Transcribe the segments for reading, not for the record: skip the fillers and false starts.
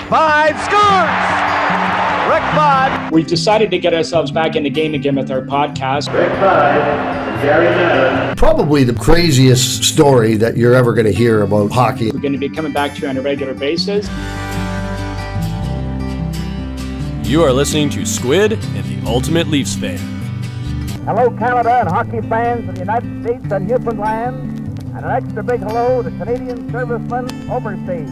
5 scores! Rick Vaughn. We've decided to get ourselves back in the game again with our podcast. Rick Vaughn, Gary Madden. Probably the craziest story that you're ever going to hear about hockey. We're going to be coming back to you on a regular basis. You are listening to Squid and the Ultimate Leafs Fan. Hello, Canada and hockey fans of the United States and Newfoundland, and an extra big hello to Canadian servicemen overseas.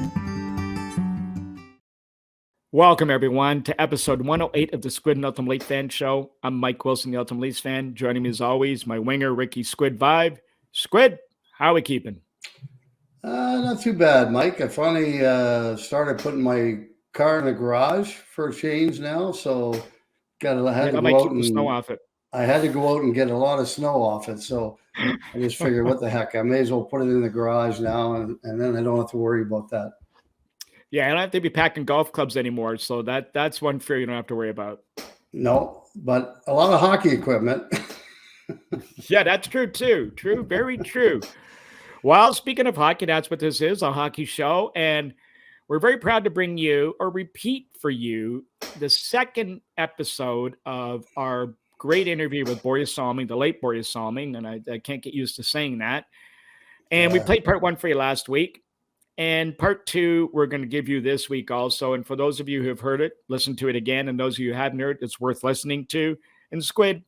Welcome, everyone, to episode 108 of the Squid and Ultimate Leafs Fan Show. I'm Mike Wilson, the Ultimate Leafs Fan. Joining me, as always, my winger, Ricky Squid Vibe. Squid, how are we keeping? Not too bad, Mike. I finally started putting my car in the garage for a change now, so had to go out and snow off it. I had to go out and get a lot of snow off it, so I just figured, what the heck, I may as well put it in the garage now, and then I don't have to worry about that. Yeah, I don't have to be packing golf clubs anymore, so that's one fear you don't have to worry about. No, but a lot of hockey equipment. Yeah, that's true too. True, very true. Well, speaking of hockey, that's what this is, a hockey show, and we're very proud to bring you, or repeat for you, the second episode of our great interview with Börje Salming, the late Börje Salming, and I can't get used to saying that. And we played part one for you last week. And part two, we're going to give you this week also. And for those of you who have heard it, listen to it again. And those of you who haven't heard it, it's worth listening to. And Squid,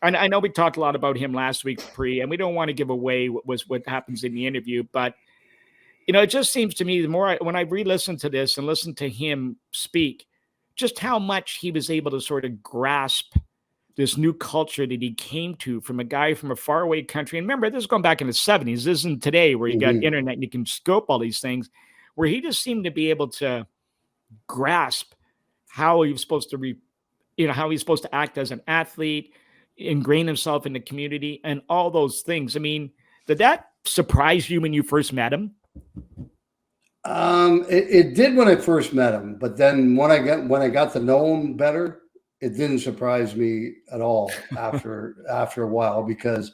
I know we talked a lot about him last week and we don't want to give away what happens in the interview. But, you know, it just seems to me, when I re-listen to this and listen to him speak, just how much he was able to sort of grasp this new culture that he came to from a guy from a faraway country. And remember, this is going back in the 70s. This isn't today where you got internet and you can scope all these things, where he just seemed to be able to grasp how he was supposed to how he's supposed to act as an athlete, ingrain himself in the community, and all those things. I mean, did that surprise you when you first met him? It did when I first met him, but then when I got to know him better, it didn't surprise me at all after a while, because,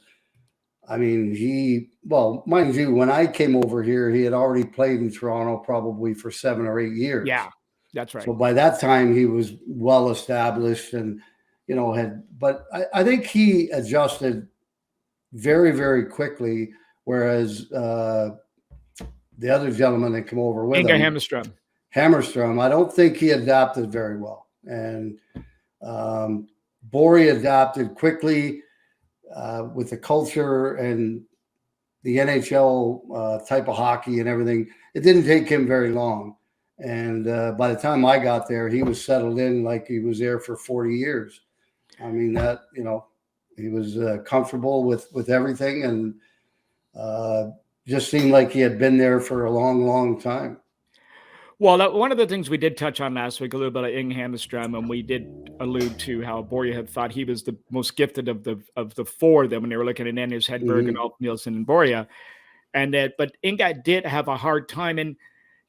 I mean, mind you, when I came over here, he had already played in Toronto probably for 7 or 8 years. Yeah, that's right. So by that time, he was well established and, but I think he adjusted very, very quickly, whereas the other gentleman that came over with him, Hammerstrom, I don't think he adapted very well. And Börje adapted quickly with the culture and the NHL type of hockey and everything. It didn't take him very long. And by the time I got there, he was settled in like he was there for 40 years. I mean, he was comfortable with everything, and just seemed like he had been there for a long, long time. Well, one of the things we did touch on last week, a little bit of Inge Hammerstrom, and we did allude to how Börje had thought he was the most gifted of the four of them when they were looking at Ennis, Hedberg, and Alf Nielsen and Börje. But Inge did have a hard time. And,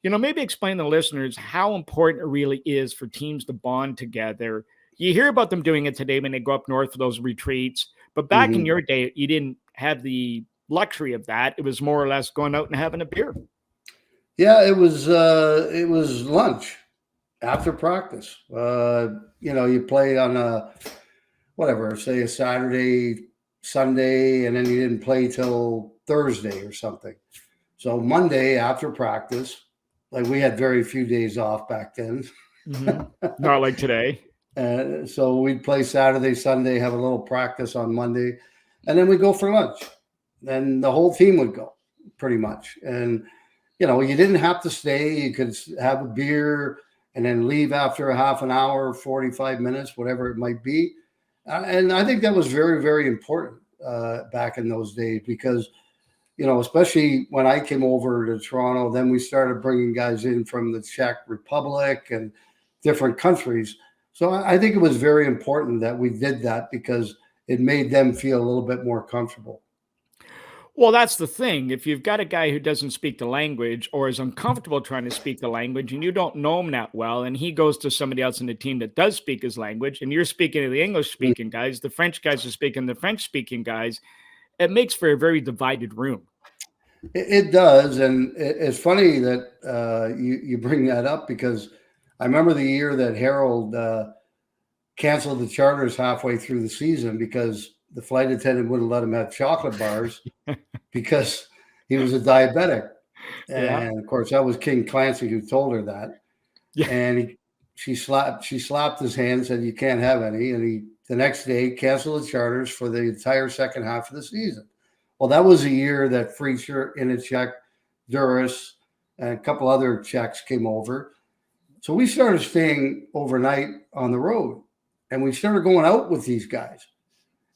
maybe explain to the listeners how important it really is for teams to bond together. You hear about them doing it today when they go up north for those retreats. But back in your day, you didn't have the luxury of that. It was more or less going out and having a beer. Yeah, it was lunch after practice. You play on say a Saturday, Sunday, and then you didn't play till Thursday or something. So Monday after practice, like, we had very few days off back then. Not like today. So we'd play Saturday, Sunday, have a little practice on Monday, and then we'd go for lunch. Then the whole team would go, pretty much. And you didn't have to stay. You could have a beer and then leave after a half an hour, 45 minutes, whatever it might be. And I think that was very, very important back in those days, because, especially when I came over to Toronto, then we started bringing guys in from the Czech Republic and different countries. So I think it was very important that we did that, because it made them feel a little bit more comfortable. Well, that's the thing. If you've got a guy who doesn't speak the language or is uncomfortable trying to speak the language, and you don't know him that well, and he goes to somebody else in the team that does speak his language, and you're speaking to the English-speaking guys, the French guys are speaking the French-speaking guys, it makes for a very divided room. It does, and it's funny that you bring that up, because I remember the year that Harold canceled the charters halfway through the season because the flight attendant wouldn't let him have chocolate bars because he was a diabetic. And of course, that was King Clancy who told her that. Yeah. And she slapped his hand and said, "You can't have any." And he, the next day, canceled the charters for the entire second half of the season. Well, that was a year that Freecher, Inachek, Duras, and a couple other Czechs came over. So we started staying overnight on the road, and we started going out with these guys.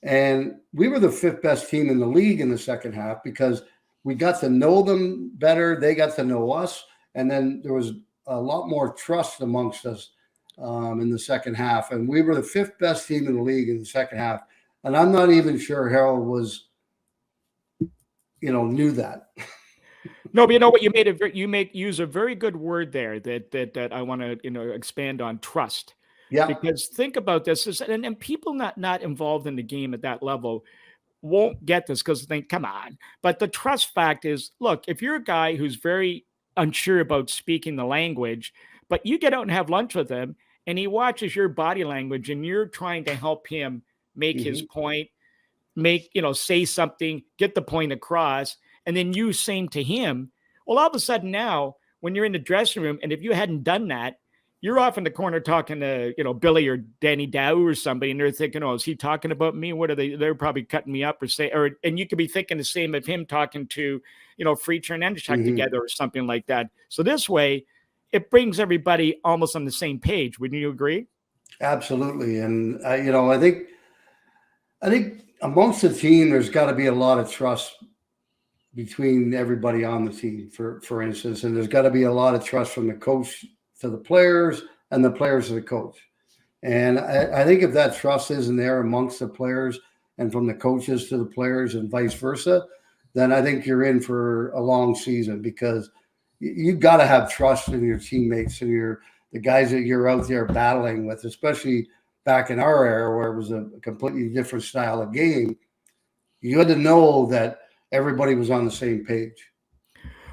And we were the 5th best team in the league in the second half because we got to know them better. They got to know us. And then there was a lot more trust amongst us in the second half. And we were the 5th best team in the league in the second half. And I'm not even sure Harold was, knew that. No, but you know what? You use a very good word there that I want to expand on: trust. Yeah. Because think about this, and people not involved in the game at that level won't get this because they think, come on. But the trust fact is, look, if you're a guy who's very unsure about speaking the language, but you get out and have lunch with him, and he watches your body language, and you're trying to help him make his point, say something, get the point across. And then you same to him. Well, all of a sudden now, when you're in the dressing room, and if you hadn't done that, you're off in the corner talking to, Billy or Danny Dow or somebody, and they're thinking, "Oh, is he talking about me? What are they? They're probably cutting me up and you could be thinking the same of him talking to, Freecher and Endechek together or something like that. So this way, it brings everybody almost on the same page. Wouldn't you agree? Absolutely. And I think amongst the team, there's got to be a lot of trust between everybody on the team, for instance, and there's got to be a lot of trust from the coach to the players and the players to the coach. And I think if that trust isn't there amongst the players and from the coaches to the players and vice versa, then I think you're in for a long season because you've got to have trust in your teammates and the guys that you're out there battling with, especially back in our era where it was a completely different style of game. You had to know that everybody was on the same page.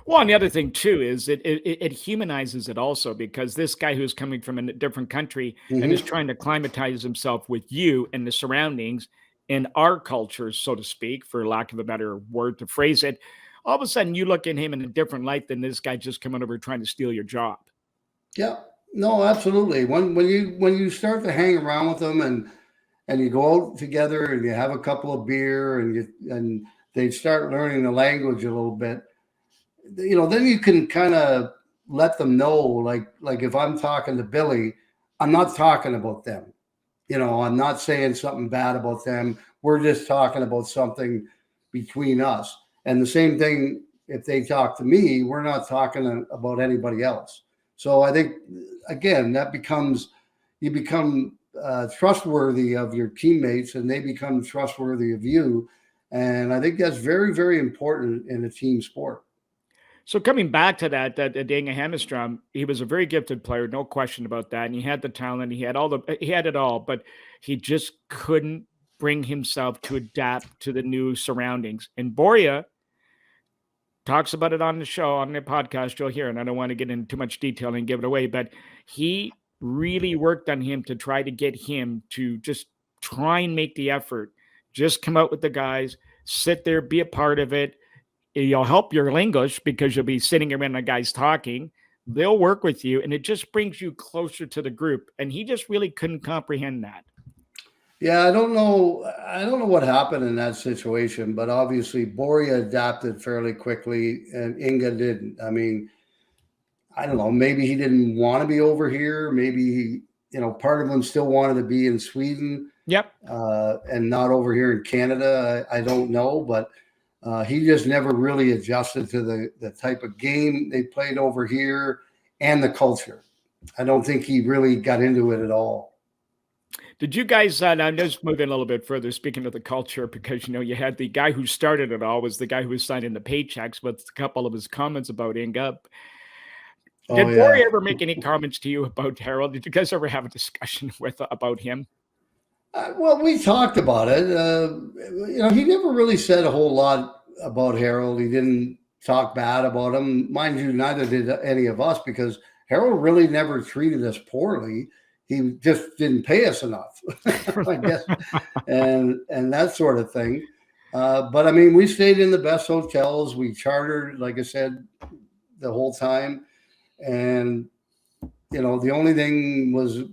Well, and the other thing too is it humanizes it also, because this guy who's coming from a different country and is trying to climatize himself with you and the surroundings and our culture, so to speak, for lack of a better word to phrase it, all of a sudden you look at him in a different light than this guy just coming over trying to steal your job. Yeah, no, absolutely. When you start to hang around with them and you go out together and you have a couple of beer and they start learning the language a little bit, then you can kind of let them know, like if I'm talking to Billy, I'm not talking about them. I'm not saying something bad about them. We're just talking about something between us. And the same thing, if they talk to me, we're not talking about anybody else. So I think, again, you become trustworthy of your teammates and they become trustworthy of you. And I think that's very, very important in a team sport. So coming back to that Inge Hammerstrom, he was a very gifted player, no question about that. And he had the talent, he had it all, but he just couldn't bring himself to adapt to the new surroundings. And Börje talks about it on the show, on the podcast you'll hear, and I don't want to get into too much detail and give it away, but he really worked on him to try to get him to just try and make the effort. Just come out with the guys, sit there, be a part of it. You'll help your English because you'll be sitting around the guys talking. They'll work with you, and it just brings you closer to the group. And he just really couldn't comprehend that. Yeah, I don't know what happened in that situation, but obviously Börje adapted fairly quickly, and Inge didn't. I mean, I don't know. Maybe he didn't want to be over here. Maybe part of him still wanted to be in Sweden. Yep. And not over here in Canada. I don't know, but. He just never really adjusted to the type of game they played over here and the culture. I don't think he really got into it at all. Did you guys, now just moving a little bit further, speaking of the culture, because, you had the guy who started it all was the guy who was signing the paychecks with a couple of his comments about Inge. Did Börje ever make any comments to you about Harold? Did you guys ever have a discussion about him? Well, we talked about it. He never really said a whole lot about Harold. He didn't talk bad about him. Mind you, neither did any of us, because Harold really never treated us poorly. He just didn't pay us enough, I guess, and that sort of thing. But I mean, we stayed in the best hotels. We chartered, like I said, the whole time. And, you know, the only thing was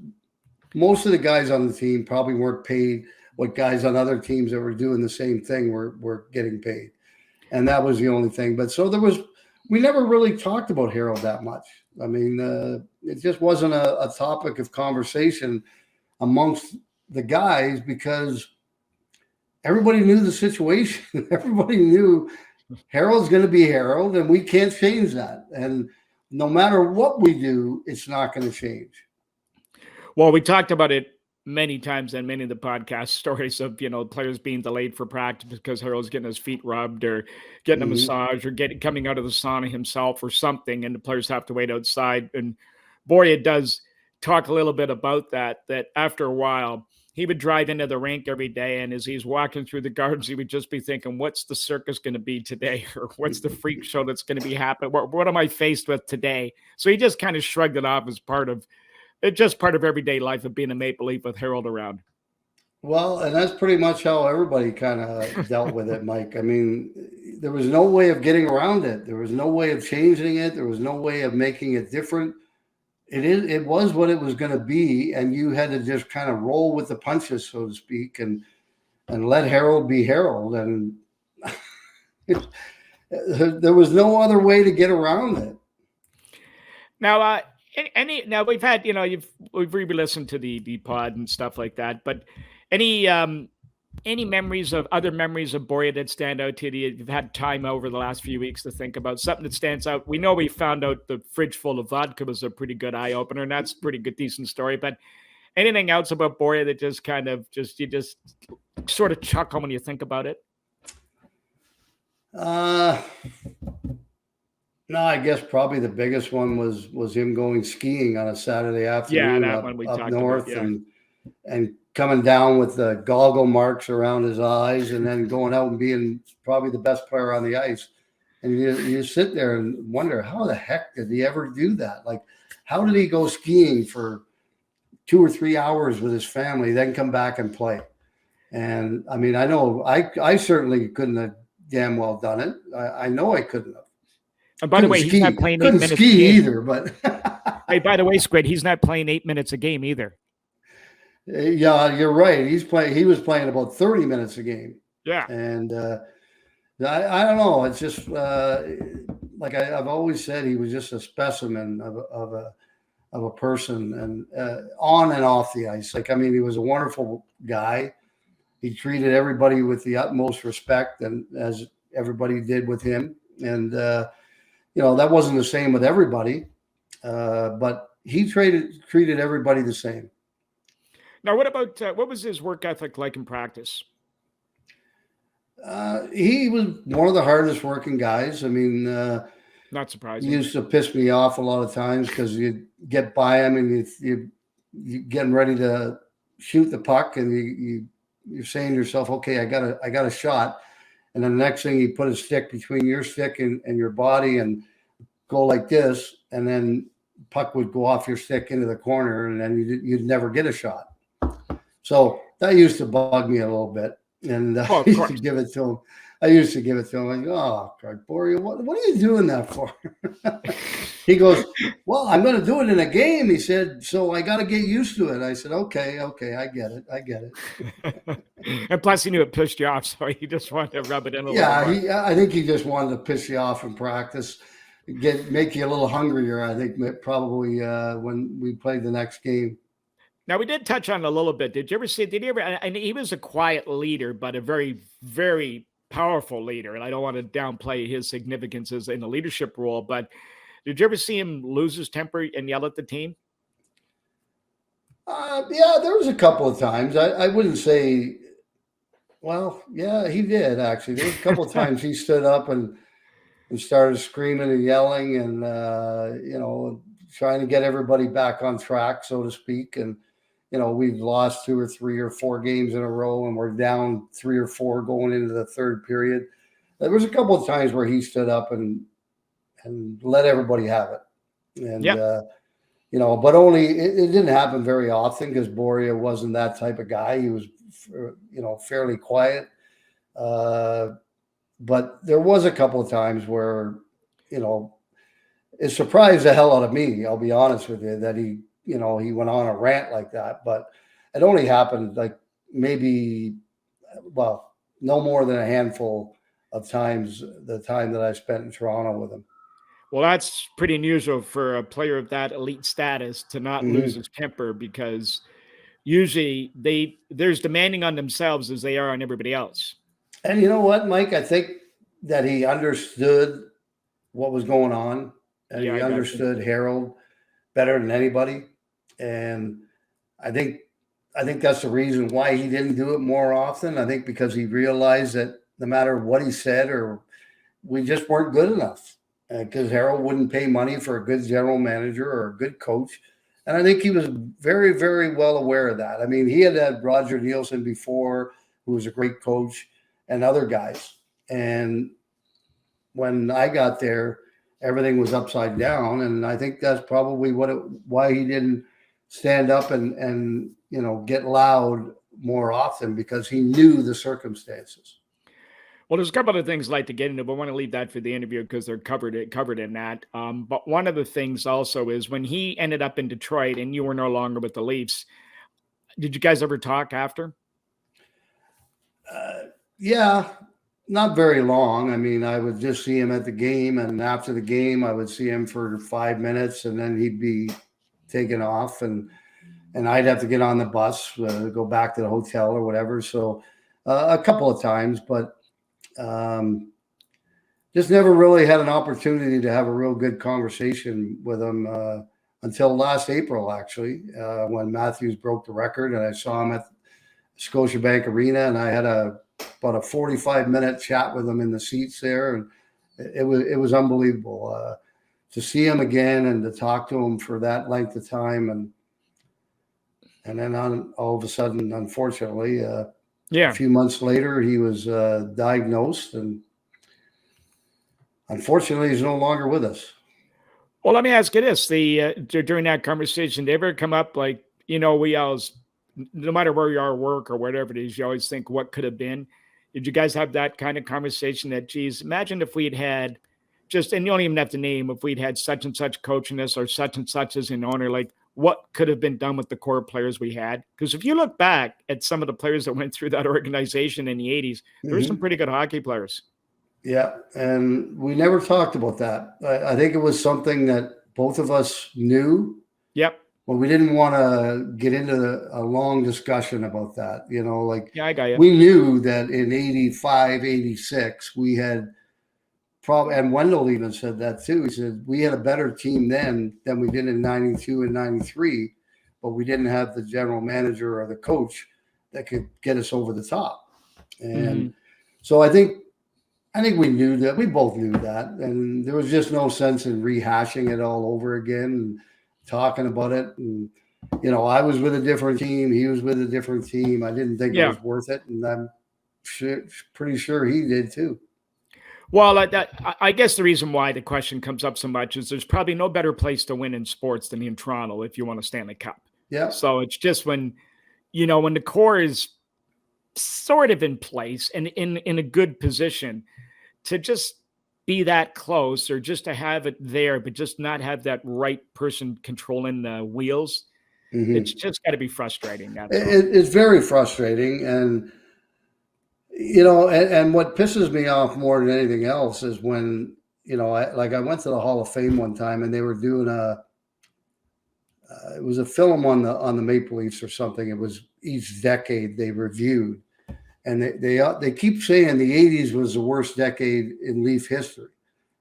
most of the guys on the team probably weren't paid what guys on other teams that were doing the same thing were getting paid. And that was the only thing. But so we never really talked about Harold that much. I mean, it just wasn't a topic of conversation amongst the guys because everybody knew the situation. Everybody knew Harold's going to be Harold, and we can't change that. And no matter what we do, it's not going to change. Well, we talked about it many times in many of the podcast stories of, you know, players being delayed for practice because Harold's getting his feet rubbed or getting a massage or coming out of the sauna himself or something, and the players have to wait outside. And Börje does talk a little bit about that after a while, he would drive into the rink every day, and as he's walking through the gardens, he would just be thinking, what's the circus going to be today? Or what's the freak show that's going to be happening? What am I faced with today? So he just kind of shrugged it off as part of everyday life of being a Maple Leaf with Harold around. Well, and that's pretty much how everybody kind of dealt with it, Mike. I mean, there was no way of getting around it. There was no way of changing it. There was no way of making it different. It was what it was going to be, and you had to just kind of roll with the punches, so to speak, and let Harold be Harold. And there was no other way to get around it. Now, now we've had, you know, we've re-listened to the pod and stuff like that, but any memories of Börje that stand out to you? You've had time over the last few weeks to think about something that stands out. We know we found out the fridge full of vodka was a pretty good eye opener, and that's a pretty good, decent story. But anything else about Börje that just kind of you just sort of chuckle when you think about it? No, I guess probably the biggest one was him going skiing on a Saturday afternoon up north, and coming down with the goggle marks around his eyes, and then going out and being probably the best player on the ice. And you sit there and wonder, how the heck did he ever do that? Like, how did he go skiing for 2 or 3 hours with his family, then come back and play? And I mean, I know I certainly couldn't have damn well done it. I know I couldn't have. And by the way, he's not playing 8 minutes ski either, but hey, by the way, Squid, he's not playing 8 minutes a game either. Yeah, you're right. He was playing about 30 minutes a game. Yeah. And I don't know. It's just like I've always said, he was just a specimen of a person, and on and off the ice. Like, I mean, he was a wonderful guy. He treated everybody with the utmost respect, and as everybody did with him. And you know, that wasn't the same with everybody, but he treated everybody the same. Now, what about what was his work ethic like in practice? He was one of the hardest working guys. I mean, not surprising. He used to piss me off a lot of times because you'd get by him and you getting ready to shoot the puck, and you're saying to yourself, okay, I got a shot. And then the next thing, he put his stick between your stick and your body and go like this, and then puck would go off your stick into the corner, and then you'd never get a shot. So that used to bug me a little bit, and I used to give it to him. Like, oh, God, Börje, what are you doing that for? He goes, well, I'm going to do it in a game. He said, so I got to get used to it. I said, okay, I get it. And plus, he knew it pissed you off, so he just wanted to rub it in a little more. Yeah, I think he just wanted to piss you off in practice, make you a little hungrier. I think probably when we played the next game. Now, we did touch on it a little bit. Did he ever, and he was a quiet leader, but a very, very powerful leader. And I don't want to downplay his significance as in a leadership role, but did you ever see him lose his temper and yell at the team? Yeah, there was a couple of times. I wouldn't say, well, yeah, he did actually. There was a couple of times he stood up and started screaming and yelling and, you know, trying to get everybody back on track, so to speak. And, you know, we've lost 2 or 3 or 4 games in a row, and we're down 3 or 4 going into the third period. There was a couple of times where he stood up and let everybody have it. And, but only it didn't happen very often because Börje wasn't that type of guy. He was, fairly quiet. But there was a couple of times where, it surprised the hell out of me. I'll be honest with you that he went on a rant like that. But it only happened like maybe, no more than a handful of times. The time that I spent in Toronto with him. Well, that's pretty unusual for a player of that elite status to not lose his temper, because usually they're as demanding on themselves as they are on everybody else. And you know what, Mike? I think that he understood what was going on, and he understood Harold better than anybody. And I think that's the reason why he didn't do it more often. I think because he realized that no matter what he said, or we just weren't good enough. Because Harold wouldn't pay money for a good general manager or a good coach. And I think he was very, very well aware of that. I mean, he had Roger Nielsen before, who was a great coach, and other guys. And when I got there, everything was upside down. And I think that's probably why he didn't stand up and get loud more often, because he knew the circumstances. Well, there's a couple of things I'd like to get into, but I want to leave that for the interview because they're covered in that. But one of the things also is when he ended up in Detroit and you were no longer with the Leafs, did you guys ever talk after? Yeah, not very long. I mean, I would just see him at the game, and after the game, I would see him for 5 minutes, and then he'd be taken off, and I'd have to get on the bus, go back to the hotel or whatever. So a couple of times, but just never really had an opportunity to have a real good conversation with him until last April, actually, when Matthews broke the record, and I saw him at Scotiabank Arena, and I had about a 45-minute chat with him in the seats there, and it was unbelievable to see him again and to talk to him for that length of time, and then all of a sudden, unfortunately, a few months later, he was diagnosed, and unfortunately, he's no longer with us. Well, let me ask you this: during that conversation, did it ever come up like, we always, no matter where you are at work or whatever it is, you always think what could have been? Did you guys have that kind of conversation that, geez, imagine if we'd had just, and you don't even have to name, if we'd had such and such coaching us or such and such as an owner, like, what could have been done with the core players we had? Because if you look back at some of the players that went through that organization in the 80s, there were some pretty good hockey players. Yeah, and we never talked about that. I think it was something that both of us knew. Yep. But we didn't want to get into a long discussion about that. I got you. We knew that in 85, 86, we had probably, and Wendell even said that too. He said, we had a better team then than we did in 92 and 93, but we didn't have the general manager or the coach that could get us over the top. And so I think we knew that. We both knew that. And there was just no sense in rehashing it all over again and talking about it. And, I was with a different team. He was with a different team. I didn't think it was worth it. And I'm pretty sure he did too. Well, I guess the reason why the question comes up so much is there's probably no better place to win in sports than in Toronto if you want a Stanley Cup. Yeah. So it's just when the core is sort of in place and in a good position to just be that close, or just to have it there, but just not have that right person controlling the wheels. It's just got to be frustrating. It's very frustrating. And, and what pisses me off more than anything else is when, I went to the Hall of Fame one time and they were doing it was a film on the Maple Leafs or something. It was each decade they reviewed. And they keep saying the 80s was the worst decade in Leaf history.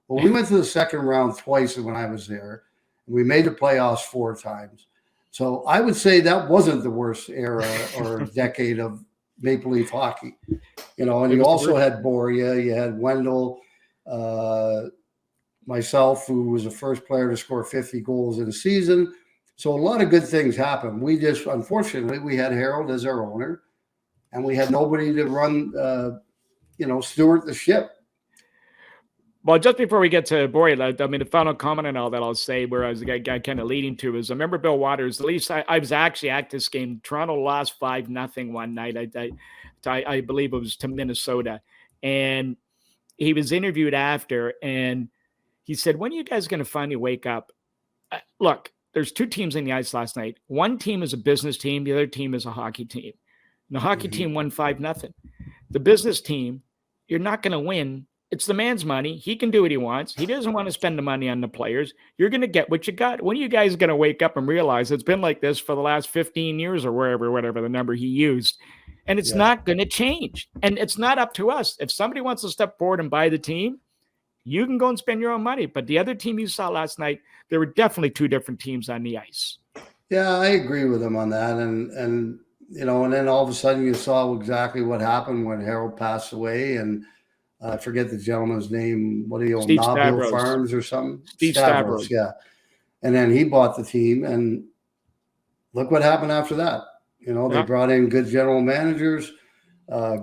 Well, we went to the second round twice when I was there. And we made the playoffs 4 times. So I would say that wasn't the worst era or decade of Maple Leaf hockey. And you also had Börje, you had Wendell, myself, who was the first player to score 50 goals in a season. So a lot of good things happened. Unfortunately, we had Harold as our owner. And we had nobody to run, steward the ship. Well, just before we get to Börje, I mean, the final comment and all that I'll say, where I was kind of leading to is, I remember Bill Waters. At least I was actually at this game. Toronto lost 5-0 one night. I believe it was to Minnesota, and he was interviewed after, and he said, "When are you guys going to finally wake up? Look, there's two teams in the ice last night. One team is a business team. The other team is a hockey team. And the hockey team won 5-0. The business team, you're not going to win. It's the man's money. He can do what he wants. He doesn't want to spend the money on the players. You're going to get what you got. When are you guys going to wake up and realize it's been like this for the last 15 years or whatever the number he used? And it's not going to change. And it's not up to us. If somebody wants to step forward and buy the team, you can go and spend your own money. But the other team you saw last night, there were definitely two different teams on the ice." Yeah, I agree with him on that. And you know, and then all of a sudden you saw exactly what happened when Harold passed away, and I forget the gentleman's name. What do you own? Nobile Farms or something? Steve Stavros. Yeah. And then he bought the team, and look what happened after that. You know, they brought in good general managers,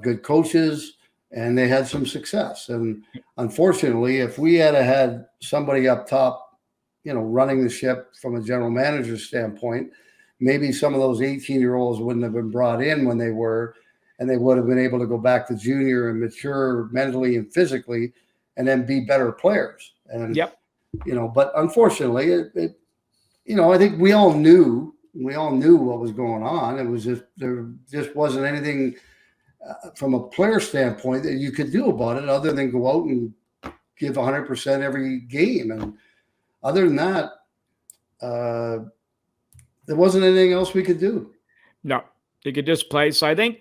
good coaches, and they had some success. And unfortunately, if we had somebody up top, you know, running the ship from a general manager standpoint, maybe some of those 18-year-olds wouldn't have been brought in when they were, and they would have been able to go back to junior and mature mentally and physically, and then be better players. And, you know, but unfortunately, it you know, I think we all knew what was going on. It was just, there just wasn't anything from a player standpoint that you could do about it other than go out and give 100% every game. And other than that, there wasn't anything else we could do. No, you could just play. So I think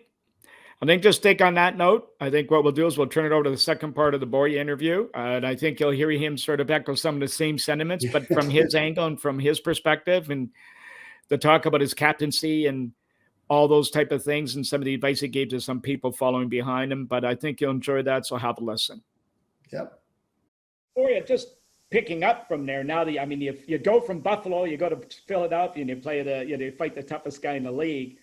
just take on that note, I think what we'll do is we'll turn it over to the second part of the Börje interview. And I think you'll hear him sort of echo some of the same sentiments, but from his angle and from his perspective, and to talk about his captaincy and all those type of things and some of the advice he gave to some people following behind him. But I think you'll enjoy that. So have a listen. Yep. Börje, just picking up from there now, I mean, you go from Buffalo, you go to Philadelphia, and you play you fight the toughest guy in the league.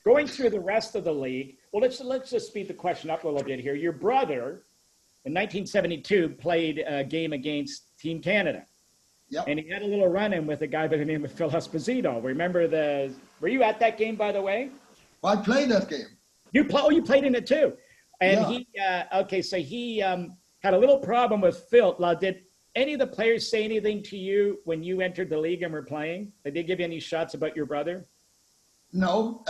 Going through the rest of the league, well, let's just speed the question up a little bit here. Your brother, in 1972, played a game against Team Canada. Yep. And he had a little run-in with a guy by the name of Phil Esposito. Remember were you at that game, by the way? Well, I played that game. You played in it too. And he had a little problem with Phil. Now, did any of the players say anything to you when you entered the league and were playing? Did they give you any shots about your brother? No,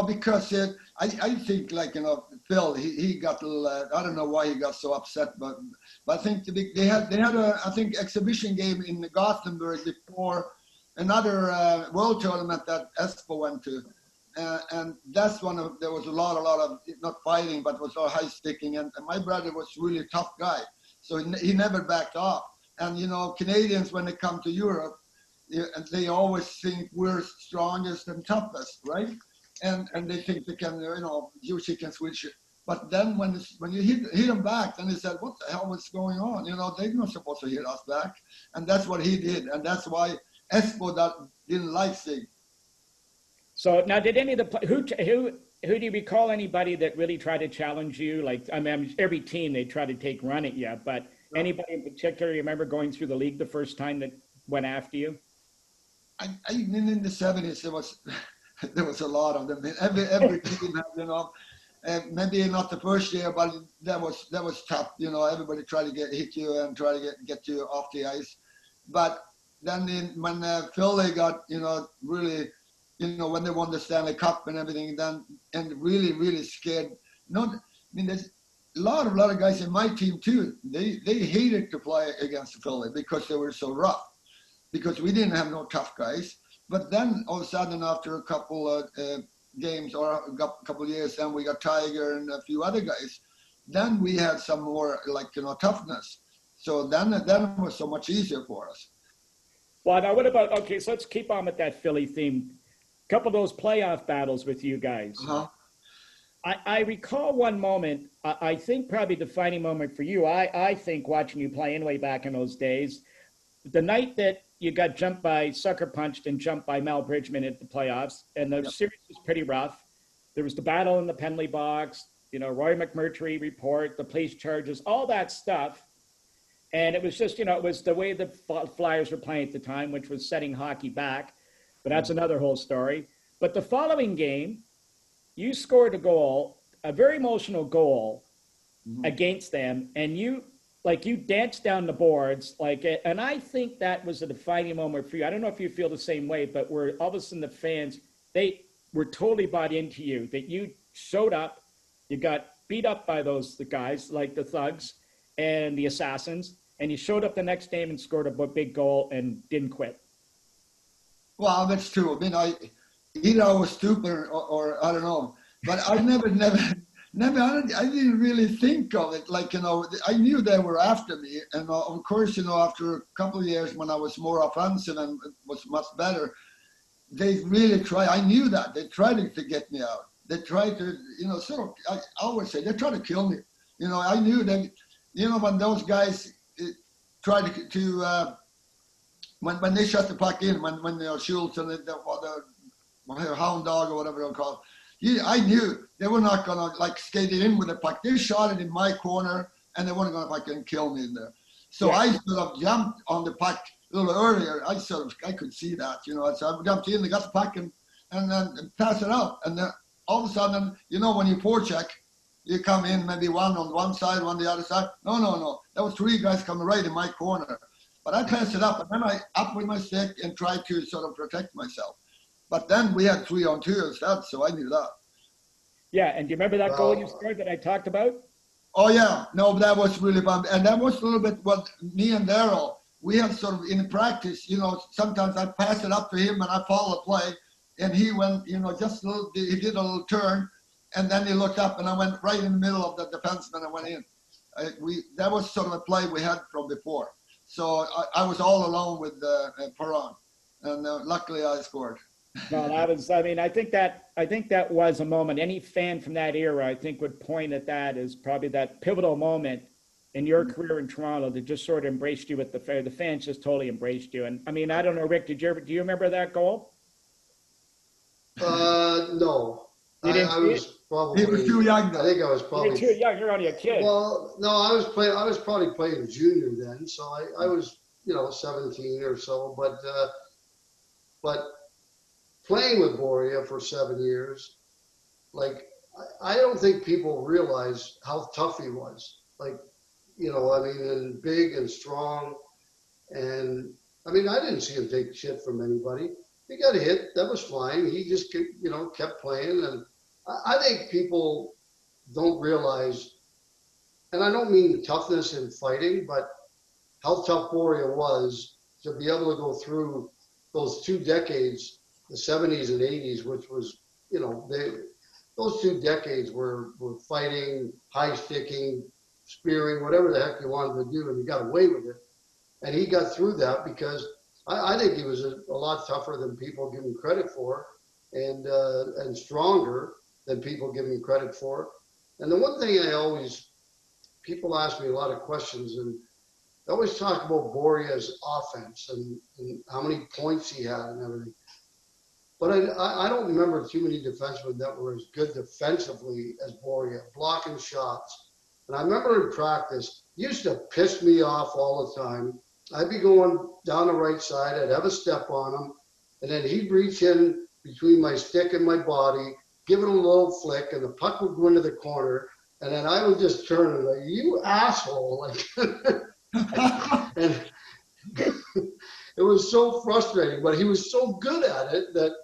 because I think, like, you know, Phil, he got a little, I don't know why he got so upset, but I think they had I think exhibition game in Gothenburg before another world tournament that Espo went to, and that's there was a lot of not fighting, but was all high sticking, and my brother was really a tough guy, so he never backed off. And you know, Canadians, when they come to Europe, they always think we're strongest and toughest, right? And they think they can, you know, usually can switch it. But then when you hit them back, then they said, what the hell was going on? You know, they're not supposed to hit us back. And that's what he did. And that's why Espo didn't like Sig. So now, did any of the who do you recall anybody that really tried to challenge you? Like, I mean, every team they try to take run at you, but anybody in particular you remember going through the league the first time that went after you? I mean, in the 70s there was a lot of them. Every team had, you know, maybe not the first year, but that was tough. You know, everybody tried to hit you and try to get you off the ice. But then when Philly got, you know, really, you know, when they won the Stanley Cup and everything, then and really scared. I mean, there's a lot of guys in my team too. They hated to play against Philly because they were so rough, because we didn't have no tough guys. But then all of a sudden, after a couple of games or a couple of years, then we got Tiger and a few other guys. Then we had some more, like, you know, toughness. So then it was so much easier for us. Well, now what about, okay, so let's keep on with that Philly theme. A couple of those playoff battles with you guys. Uh-huh. I recall one moment, I think probably defining moment for you, I think watching you play anyway back in those days, the night that you got sucker punched and jumped by Mel Bridgman at the playoffs, and the series was pretty rough. There was the battle in the penalty box. Roy McMurtry report, the police charges, all that stuff. And it was just, it was the way the Flyers were playing at the time, which was setting hockey back. But that's another whole story. But the following game, you scored a goal, a very emotional goal against them. And you danced down the boards. And I think that was a defining moment for you. I don't know if you feel the same way, but where all of a sudden the fans, they were totally bought into you, that you showed up, you got beat up by the guys, like the Thugs and the Assassins, and you showed up the next game and scored a big goal and didn't quit. Well, that's true. I mean, either I was stupid or I don't know, but I never, I didn't really think of it. I knew they were after me. And of course, after a couple of years when I was more offensive and was much better, they really tried. I knew that. They tried to get me out. They tried to, I always say, they tried to kill me. I knew that, when those guys tried to when they shot the puck in, when Schultz and the Hound Dog or whatever they're called, I knew they were not going to skate it in with the puck. They shot it in my corner and they weren't going to fucking kill me in there. So I sort of jumped on the puck a little earlier. I could see that, so I jumped in, they got the puck and then pass it out. And then all of a sudden, when you forecheck, you come in maybe one on one side, one on the other side. No. There was three guys coming right in my corner. But I passed it up, and then I up with my stick and tried to sort of protect myself. But then we had 3-on-2 instead, so I knew that. Yeah, and do you remember that goal you scored that I talked about? Oh, yeah. No, that was really fun. And that was a little bit what me and Daryl, we had sort of in practice, sometimes I pass it up to him and I follow the play. And he went, just a little, he did a little turn. And then he looked up and I went right in the middle of the defenseman and went in. That was sort of a play we had from before. So I was all alone with Perron. And luckily I scored. No, I think that was a moment. Any fan from that era, I think, would point at that as probably that pivotal moment in your career in Toronto that just sort of embraced you with the fans just totally embraced you. And I don't know, Rick, do you remember that goal? No. I was probably. He was too young. I think I was probably. You're too young. You're only a kid. Well, no, I was probably playing junior then, so I was 17 or so. But playing with Börje for 7 years, I don't think people realize how tough he was. And big and strong, and I didn't see him take shit from anybody. He got hit. That was fine. He just kept playing. And I think people don't realize, and I don't mean toughness in fighting, but how tough Börje was to be able to go through those 2 decades, the 70s and 80s, which was, those 2 decades were fighting, high sticking, spearing, whatever the heck you wanted to do, and he got away with it. And he got through that because I think he was a lot tougher than people give him credit for, and stronger than people give him credit for. And the one thing people ask me a lot of questions, and they always talk about Börje's offense and how many points he had and everything. But I don't remember too many defensemen that were as good defensively as Börje, blocking shots. And I remember in practice, he used to piss me off all the time. I'd be going down the right side, I'd have a step on him, and then he'd reach in between my stick and my body, give it a little flick, and the puck would go into the corner, and then I would just turn and like, you asshole. And it was so frustrating, but he was so good at it that,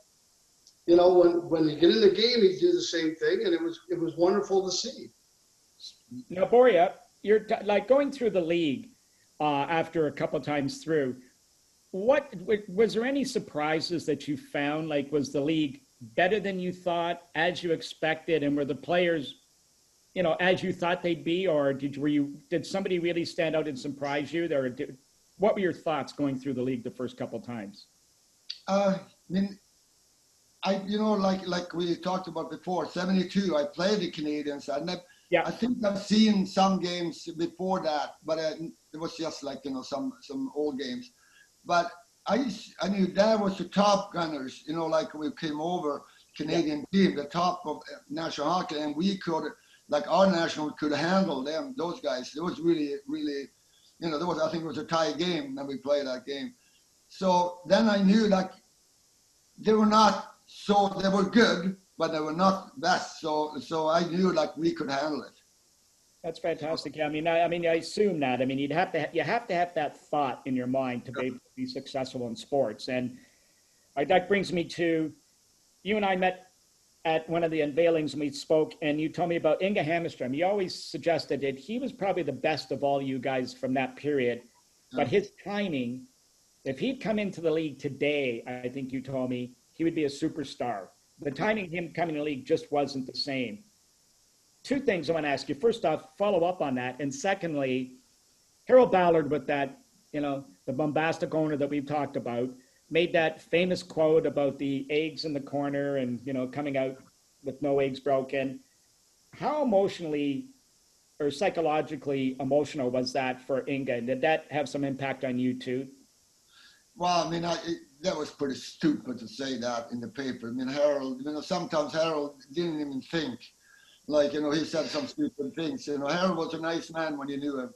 when you get in the game, he'd do the same thing, and it was wonderful to see. Now, Börje, you're going through the league after a couple times through. What was there any surprises that you found? Was the league better than you thought, as you expected, and were the players, as you thought they'd be, or did somebody really stand out and surprise you? What were your thoughts going through the league the first couple times? Like we talked about before, 72, I played the Canadians. I think I've seen some games before that, but it was just some old games. But I knew that was the top gunners, we came over, Canadian team, the top of National Hockey, and we could, like our national could handle them, those guys. It was really, really, you know, I think it was a tie game when we played that game. So then I knew like they were good, but they were not best. So I knew like we could handle it. That's fantastic. Yeah, I assume that. I mean, you have to have that thought in your mind to be able to be successful in sports. And that brings me to, you and I met at one of the unveilings and we spoke, and you told me about Inge Hammerstrom. You always suggested that he was probably the best of all you guys from that period, but his timing, if he'd come into the league today, I think you told me, he would be a superstar. The timing of him coming to the league just wasn't the same. Two things I want to ask you. First off, follow up on that. And secondly, Harold Ballard, with that, you know, the bombastic owner that we've talked about, made that famous quote about the eggs in the corner and, you know, coming out with no eggs broken. How emotionally or psychologically emotional was that for Inge? Did that have some impact on you too? Well, I mean, that was pretty stupid to say that in the paper. I mean, Harold, you know, sometimes Harold didn't even think. Like, you know, he said some stupid things. You know, Harold was a nice man when you knew him.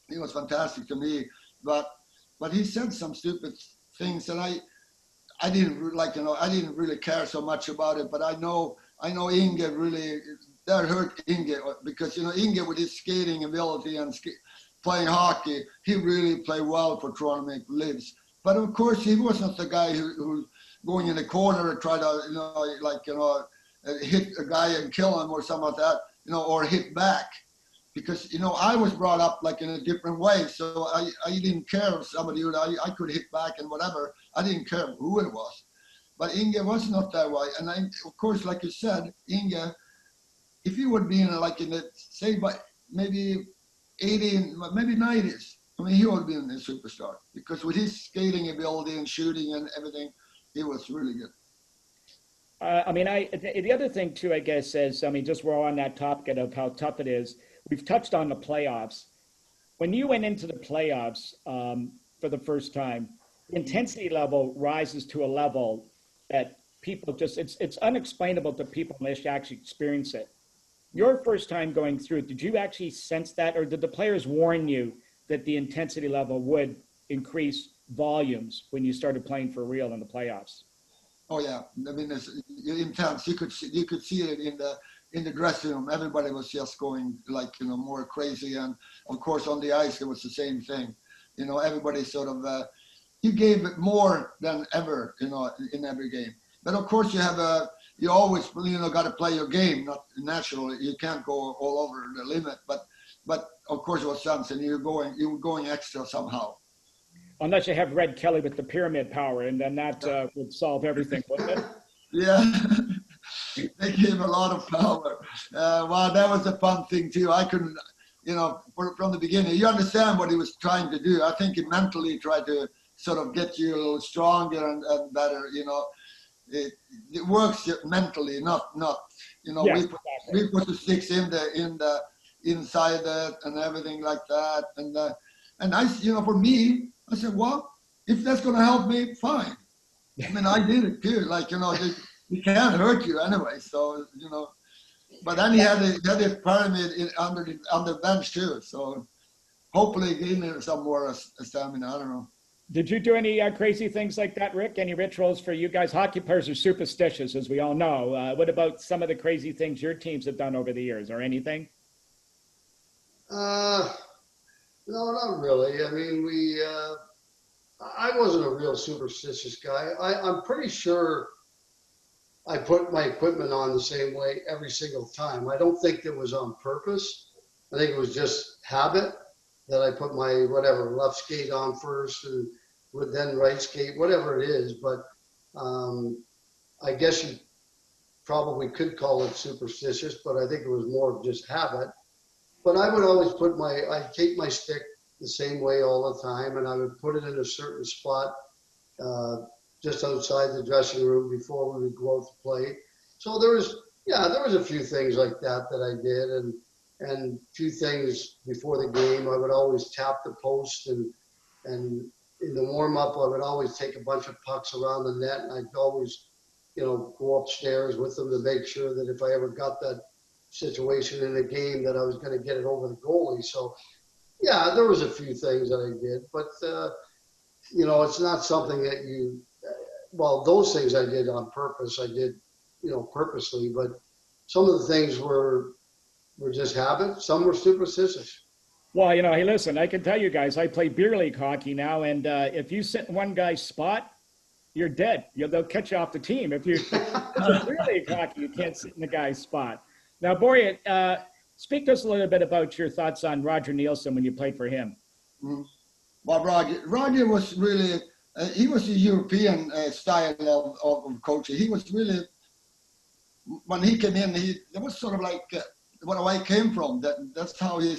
He was fantastic to me. But he said some stupid things, and I didn't like, you know, I didn't really care so much about it. But I know Inge really, that hurt Inge, because, you know, Inge with his skating ability and playing hockey, he really played well for Toronto Maple Leafs. But of course, he wasn't the guy who's going in the corner and try to, you know, like, you know, hit a guy and kill him or something like that, you know, or hit back. Because, you know, I was brought up like in a different way. So I didn't care if somebody, I could hit back and whatever. I didn't care who it was. But Inge was not that way. And of course, like you said, Inge, if he would be in like in the, say, by maybe 80, maybe 90s, I mean, he would have been a superstar. Because with his skating ability and shooting and everything, he was really good. The other thing too, I guess, is, I mean, just we're on that topic of how tough it is. We've touched on the playoffs. When you went into the playoffs for the first time, the intensity level rises to a level that people just, it's unexplainable to people unless you actually experience it. Your first time going through, did you actually sense that, or did the players warn you that the intensity level would increase volumes when you started playing for real in the playoffs? Oh yeah, I mean, it's intense. You could see it in the dressing room. Everybody was just going like, you know, more crazy, and of course on the ice it was the same thing. You know, everybody sort of you gave it more than ever, you know, in every game. But of course you always, you know, got to play your game. Not naturally, you can't go all over the limit. But of course it was something. You were going extra somehow. Unless you have Red Kelly with the pyramid power, and then that would solve everything, wouldn't it? Yeah, they gave a lot of power. Well, that was a fun thing too. I couldn't, you know, from the beginning, you understand what he was trying to do. I think he mentally tried to sort of get you a little stronger and better, you know. It works mentally, not, you know, yes, we put the sticks in the inside that and everything like that. And I, you know, for me, I said, well, if that's going to help me, fine. I mean, I did it too. Like, you know, it can't hurt you anyway. So, you know, but then he had a pyramid under the bench too. So hopefully he gave me some more stamina. I don't know. Did you do any crazy things like that, Rick? Any rituals for you guys? Hockey players are superstitious, as we all know. What about some of the crazy things your teams have done over the years, or anything? No, not really. I mean, I wasn't a real superstitious guy. I'm pretty sure I put my equipment on the same way every single time. I don't think it was on purpose. I think it was just habit that I put my whatever left skate on first and then right skate, whatever it is. But I guess you probably could call it superstitious, but I think it was more of just habit. But I would always I'd take my stick the same way all the time, and I would put it in a certain spot just outside the dressing room before we would go out to play. So there was a few things like that I did, and a few things before the game. I would always tap the post, and in the warm-up, I would always take a bunch of pucks around the net, and I'd always, you know, go upstairs with them to make sure that if I ever got that situation in the game that I was going to get it over the goalie. So, yeah, there was a few things that I did, but, you know, it's not something that well, those things I did on purpose. I did, you know, purposely, but some of the things were just habit. Some were superstitious. Well, you know, hey, listen, I can tell you guys, I play beer league hockey now, and if you sit in one guy's spot, you're dead. They'll catch you off the team. If it's beer league hockey, you can't sit in the guy's spot. Now, Börje, speak to us a little bit about your thoughts on Roger Nielsen when you played for him. Mm-hmm. Well, Roger was really, he was a European style of coaching. He was really, when he came in, it was sort of like where I came from. That's how he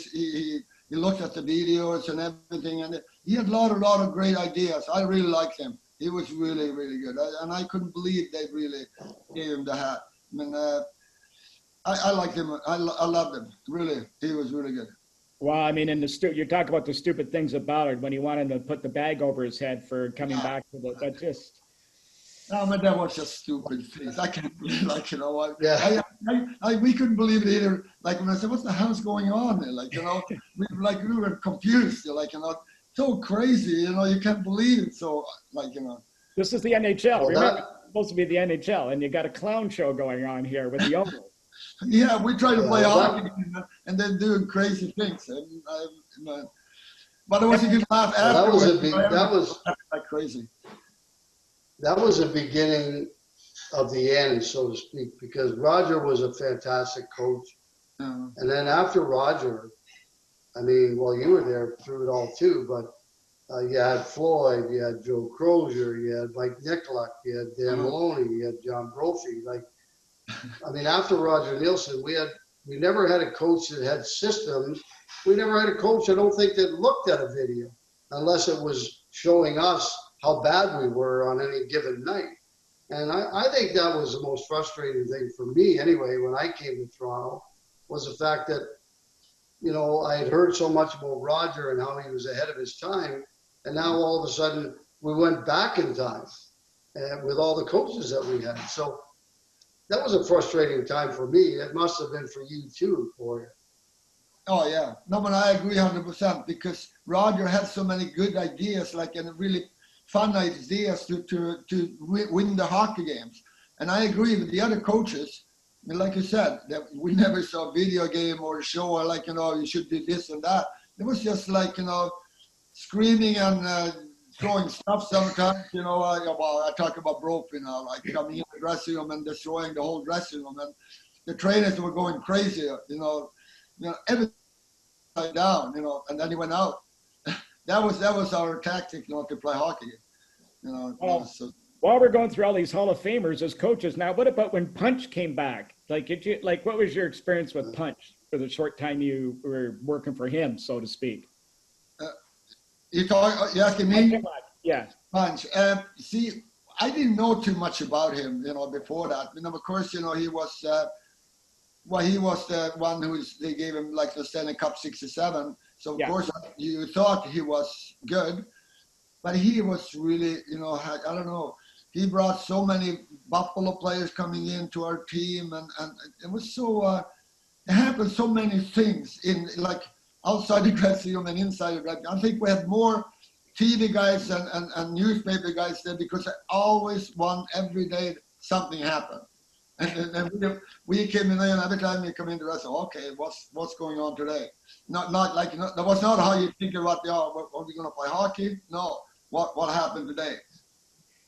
looked at the videos and everything, and he had a lot of great ideas. I really liked him. He was really, really good, and I couldn't believe they really gave him the hat. I mean, I liked him. I loved him. Really, he was really good. Well, I mean, you talk about the stupid things about it when he wanted to put the bag over his head for coming back to that just. No, but that was just stupid things. I can't believe, like, you know what? Yeah. We couldn't believe it either. Like when I said, "What the hell's going on there?" Like, you know, we were confused. Like, you know, so crazy. You know, you can't believe it. So, like, you know. This is the NHL. Well, Remember, it's supposed to be the NHL, and you got a clown show going on here with the owner. Yeah, we try to play hockey and then doing crazy things. But it was a good laugh afterwards. That was like crazy. That was the beginning of the end, so to speak, because Roger was a fantastic coach. And then after Roger, I mean, well, you were there through it all too, but you had Floyd, you had Joe Crozier, you had Mike Nicolak, you had Dan Maloney, you had John Brophy. Like, I mean, after Roger Nielsen, we never had a coach that had systems. We never had a coach, I don't think, that looked at a video unless it was showing us how bad we were on any given night. And I think that was the most frustrating thing for me anyway when I came to Toronto, was the fact that, you know, I had heard so much about Roger and how he was ahead of his time, and now all of a sudden we went back in time with all the coaches that we had. So that was a frustrating time for me. It must have been for you too, Börje. Oh yeah, no, but I agree 100% because Roger had so many good ideas, like, and really fun ideas to win the hockey games. And I agree with the other coaches. I mean, like you said, that we never saw a video game or a show or like, you know, you should do this and that. It was just like, you know, screaming and throwing stuff sometimes, you know. I talk about Brope, you know, like coming in the dressing room and destroying the whole dressing room. And the trainers were going crazy, you know, everything down, you know, and then he went out. That was our tactic, you know, to play hockey. You know, while we're going through all these Hall of Famers as coaches, now what about when Punch came back? Like, what was your experience with Punch for the short time you were working for him, so to speak? You asking me? Yeah. Punch. See, I didn't know too much about him, you know, before that. You know, of course, you know, he was the one they gave him like the Stanley Cup '67. So of course you thought he was good, but he was really, you know, I don't know. He brought so many Buffalo players coming into our team, and it was so. It happened so many things in like outside the dressing room and inside the dressing room. I think we had more TV guys and newspaper guys there because I always won every day something happened. And we came in there, and every time you come in the restaurant, okay, what's going on today? Not like, you know, that was not how you think about are we going to play hockey? No, what happened today?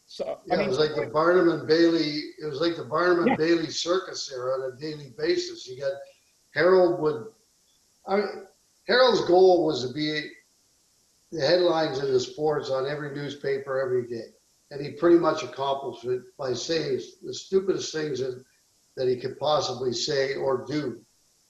So yeah, it was like the Barnum and Bailey. It was like the Barnum and Bailey circus there on a daily basis. You got Harold's goal was to be the headlines in the sports on every newspaper every day. And he pretty much accomplished it by saying the stupidest things that he could possibly say or do.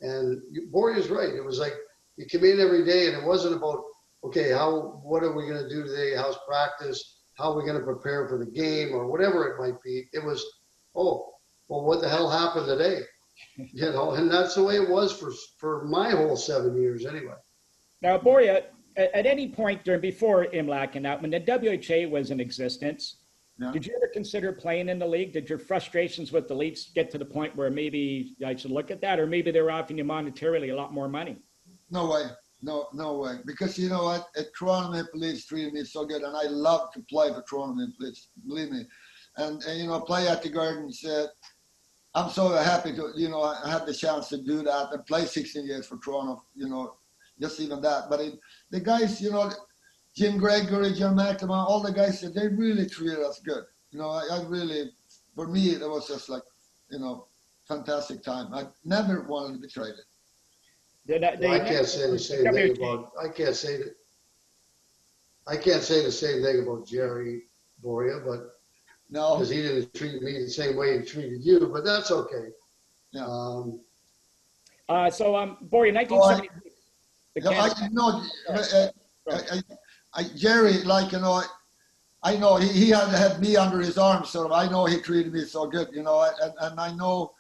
And Börje is right. It was like you come in every day, and it wasn't about, okay, what are we going to do today? How's practice? How are we going to prepare for the game or whatever it might be? It was, well, what the hell happened today? You know, and that's the way it was for my whole 7 years anyway. Now, Börje, at any point before Imlach and out, when the WHA was in existence, Yeah. Did you ever consider playing in the league? Did your frustrations with the Leafs get to the point where maybe I should look at that, or maybe they were offering you monetarily a lot more money? No way. No way. Because you know what? Toronto Maple Leafs treated me so good, and I love to play for Toronto Maple Leafs. Believe me. And you know, play at the Gardens. I'm so happy to, you know, I had the chance to do that and play 16 years for Toronto. You know, just even that. But the guys, you know, Jim Gregory, John McNamara, all the guys, they really treated us good. You know, I really, for me, it was just like, you know, fantastic time. I never wanted to be traded. I can't say the same thing about. I can't say the same thing about Jerry Boria, but no, because he didn't treat me the same way he treated you. But that's okay. Yeah. Boria, 1976. Jerry, like, you know, I know he had me under his arm, sort of. I know he treated me so good, you know, and I know.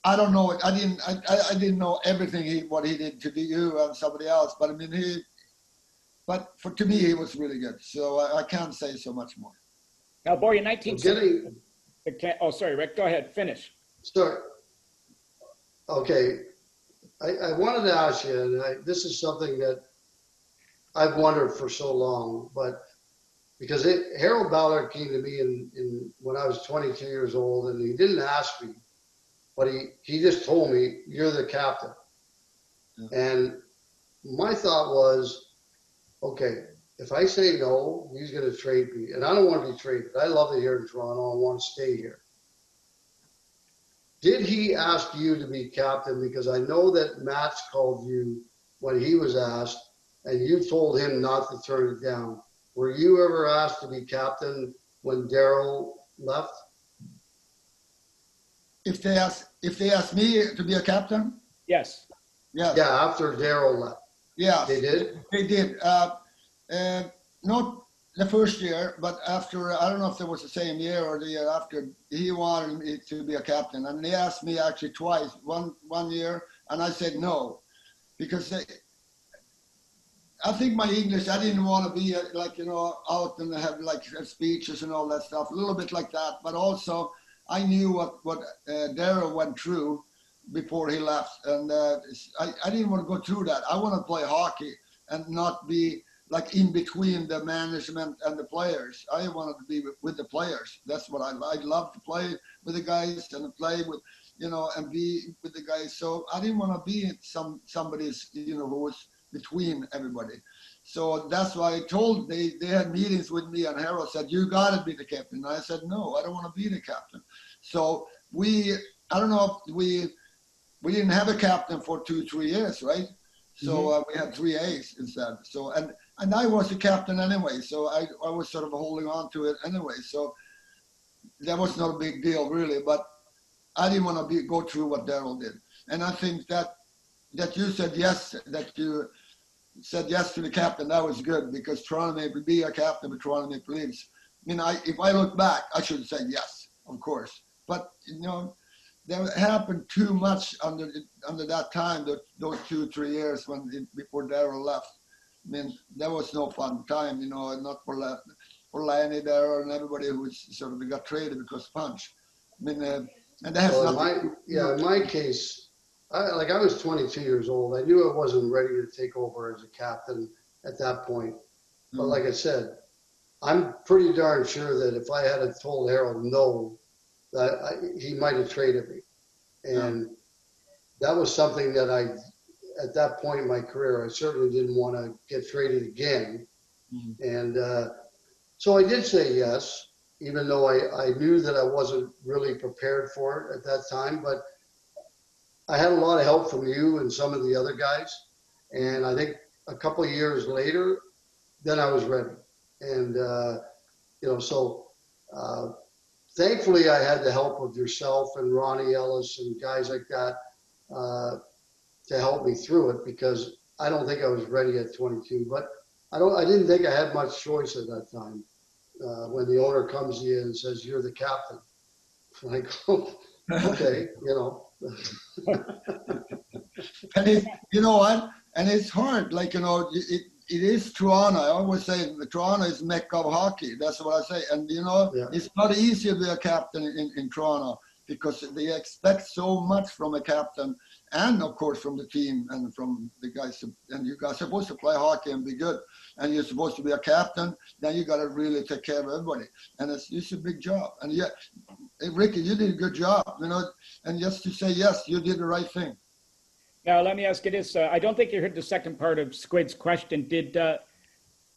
I don't know. I didn't know everything what he did to you and somebody else, but I mean to me he was really good. So I can't say so much more. Now, Boria, 1970. Oh, sorry, Rick. Go ahead. Finish. Sorry. Okay. I wanted to ask you, and this is something that I've wondered for so long, but because Harold Ballard came to me in when I was 22 years old, and he didn't ask me. But he just told me, you're the captain. Yeah. And my thought was, okay, if I say no, he's going to trade me. And I don't want to be traded. I love it here in Toronto. I want to stay here. Did he ask you to be captain? Because I know that Matt's called you when he was asked, and you told him not to turn it down. Were you ever asked to be captain when Daryl left? If they asked me to be a captain? Yes. Yeah. Yeah, after Daryl left. Yeah. They did? They did. Not the first year, but after, I don't know if it was the same year or the year after, he wanted me to be a captain. And they asked me actually twice, one year, and I said no. Because I think my English, I didn't want to be like, you know, out and have like speeches and all that stuff, a little bit like that, but also I knew what Daryl went through before he left, and I didn't want to go through that. I want to play hockey and not be like in between the management and the players. I wanted to be with the players. That's what I love to play with the guys and play with, you know, and be with the guys. So I didn't want to be somebody's, you know, who was between everybody. So that's why I told they had meetings with me, and Harold said, you got to be the captain. And I said, no, I don't want to be the captain. So I don't know if we didn't have a captain for 2-3 years, right? So we had 3 A's instead. So, and I was the captain anyway. So I was sort of holding on to it anyway. So that was not a big deal really, but I didn't want to go through what Daryl did. And I think that you said yes, that you said yes to the captain, that was good, because Toronto Maple be a captain with Toronto Maple Leafs. I mean, if I look back, I should say yes, of course. But, you know, there happened too much under that time, those 2-3 years before Daryl left. I mean, that was no fun time, you know, not for Lanny, Daryl, and everybody who sort of got traded because of punch. I mean, and that has nothing. In my case, I was 22 years old. I knew I wasn't ready to take over as a captain at that point. But like I said, I'm pretty darn sure that if I had told Harold no, that he might have traded me. And that was something that at that point in my career, I certainly didn't want to get traded again. And so I did say yes, even though I knew that I wasn't really prepared for it at that time. But I had a lot of help from you and some of the other guys. And I think a couple of years later, then I was ready. And, you know, so thankfully I had the help of yourself and Ronnie Ellis and guys like that to help me through it, because I don't think I was ready at 22. But I didn't think I had much choice at that time. When the owner comes to you and says, you're the captain. I'm like, oh, okay, you know. And you know what? And it's hard. Like, you know, it is Toronto. I always say the Toronto is mecca of hockey. That's what I say. And it's not easy to be a captain in Toronto because they expect so much from a captain, and of course from the team and from the guys. And you guys are supposed to play hockey and be good, and you're supposed to be a captain. Then you got to really take care of everybody, and it's a big job. And yeah, hey, Ricky, you did a good job. And just to say yes, you did the right thing. Now, let me ask you this. I don't think you heard the second part of Squid's question. The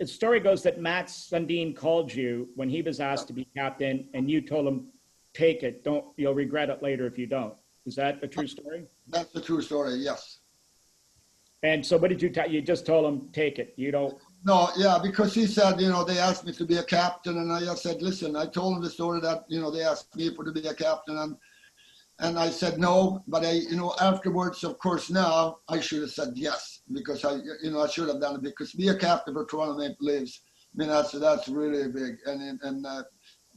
story goes that Matt Sundin called you when he was asked to be captain, and you told him, take it. You'll regret it later if you don't. Is that a true story? That's a true story, yes. And so what did you tell? You just told him, take it. You don't. No, yeah, because he said, they asked me to be a captain, and I just said, listen, I told him the story that, they asked me to be a captain, and I said no, but afterwards, of course, now I should have said yes, because I should have done it, because be a captain for Toronto Maple Leafs, that's really big, and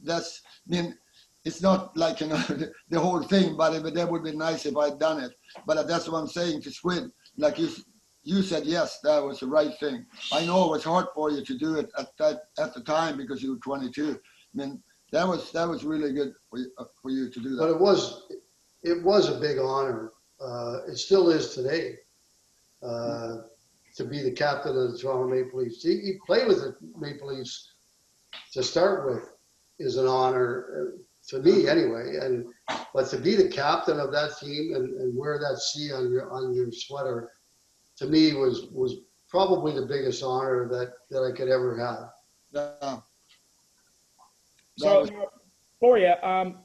that's, it's not like, the whole thing, but that would be nice if I'd done it. But that's what I'm saying to Squid, like you said yes, that was the right thing. I know it was hard for you to do it at the time because you were 22. That was really good for you to do that. But it was a big honor. It still is today to be the captain of the Toronto Maple Leafs. You play with the Maple Leafs to start with is an honor to me anyway. But to be the captain of that team and wear that C on your sweater, to me was probably the biggest honor that I could ever have. Yeah. So, Börje,